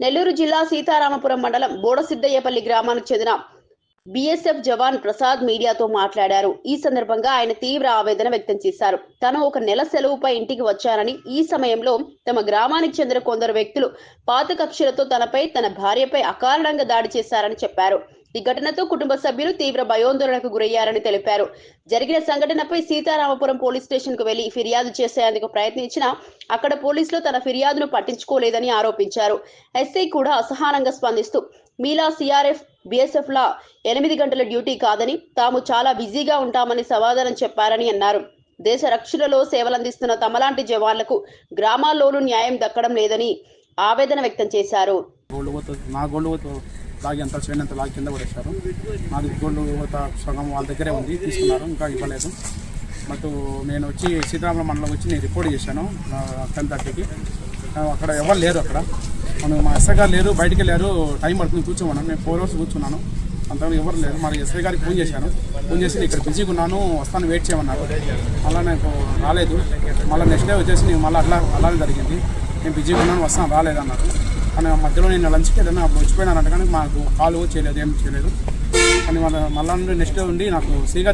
నెల్లూరు జిల్లా సీతారామపురం మండలం బోడసిద్దయ్యపల్లి గ్రామానికి చెందిన బీఎస్ఎఫ్ జవాన్ ప్రసాద్ మీడియాతో మాట్లాడారు. ఈ సందర్భంగా ఆయన తీవ్ర ఆవేదన వ్యక్తం చేశారు. తాను ఒక నెల సెలవుపై ఇంటికి వచ్చానని, ఈ సమయంలో తమ గ్రామానికి చెందిన కొందరు వ్యక్తులు పాత కక్షలతో తనపై, తన భార్యపై అకారణంగా దాడి చేశారని చెప్పారు. ఈ ఘటనతో కుటుంబ సభ్యులు తీవ్ర భయోందోళనకు గురయ్యారని తెలిపారు. జరిగిన సంఘటనపై సీతారామపురం పోలీస్ స్టేషన్ కు వెళ్లి ఫిర్యాదు చేసేందుకు ప్రయత్నించినా అక్కడ పోలీసులు తన ఫిర్యాదును పట్టించుకోలేదని ఆరోపించారు. ఎస్ఐ కూడా అసహనంగా స్పందిస్తూ మీలా సిఆర్ఎఫ్ బీఎస్ఎఫ్ లా 8 గంటల డ్యూటీ కాదని, తాము చాలా బిజీగా ఉంటామని సమాధానం చెప్పారని అన్నారు. దేశ రక్షణలో సేవలందిస్తున్న తమలాంటి జవాన్లకు గ్రామాల్లోనూ న్యాయం దక్కడం లేదని ఆవేదన వ్యక్తం చేశారు. లాగి అంతా చేయనంత లాగి కింద పడేశారు. నాది గోల్డ్ సగం వాళ్ళ దగ్గరే ఉంది, తీసుకున్నారు, ఇంకా ఇవ్వలేదు. బట్ నేను వచ్చి సీతారామపురం మండలం వచ్చి నేను రిపోర్ట్ చేశాను 10:30కి. అక్కడ ఎవరు లేరు. అక్కడ మా ఎస్ఐ గారు లేరు, బయటికి వెళ్ళారు. టైం పడుతుంది, కూర్చోమన్నాను. నేను 4 hours కూర్చున్నాను, అంతవరకు ఎవరు లేరు. మరి ఎస్ఐ గారికి ఫోన్ చేశాను. ఫోన్ చేసి ఇక్కడ బిజీగా ఉన్నాను, వస్తాను, వెయిట్ చేయమన్నారు. అలా నాకు రాలేదు. మళ్ళీ నెక్స్ట్ డే వచ్చేసి నేను మళ్ళీ అలానే జరిగింది. నేను బిజీగా ఉన్నాను, వస్తాను, రాలేదన్నారు. కానీ మధ్యలో నేను లంచ్కి ఏదైనా అప్పుడు వచ్చిపోయినానంట, కానీ మాకు కాల్ చేయలేదు, ఏం చేయలేదు. కానీ మళ్ళీ నెక్స్ట్ డే ఉండి నాకు శ్రీ గారు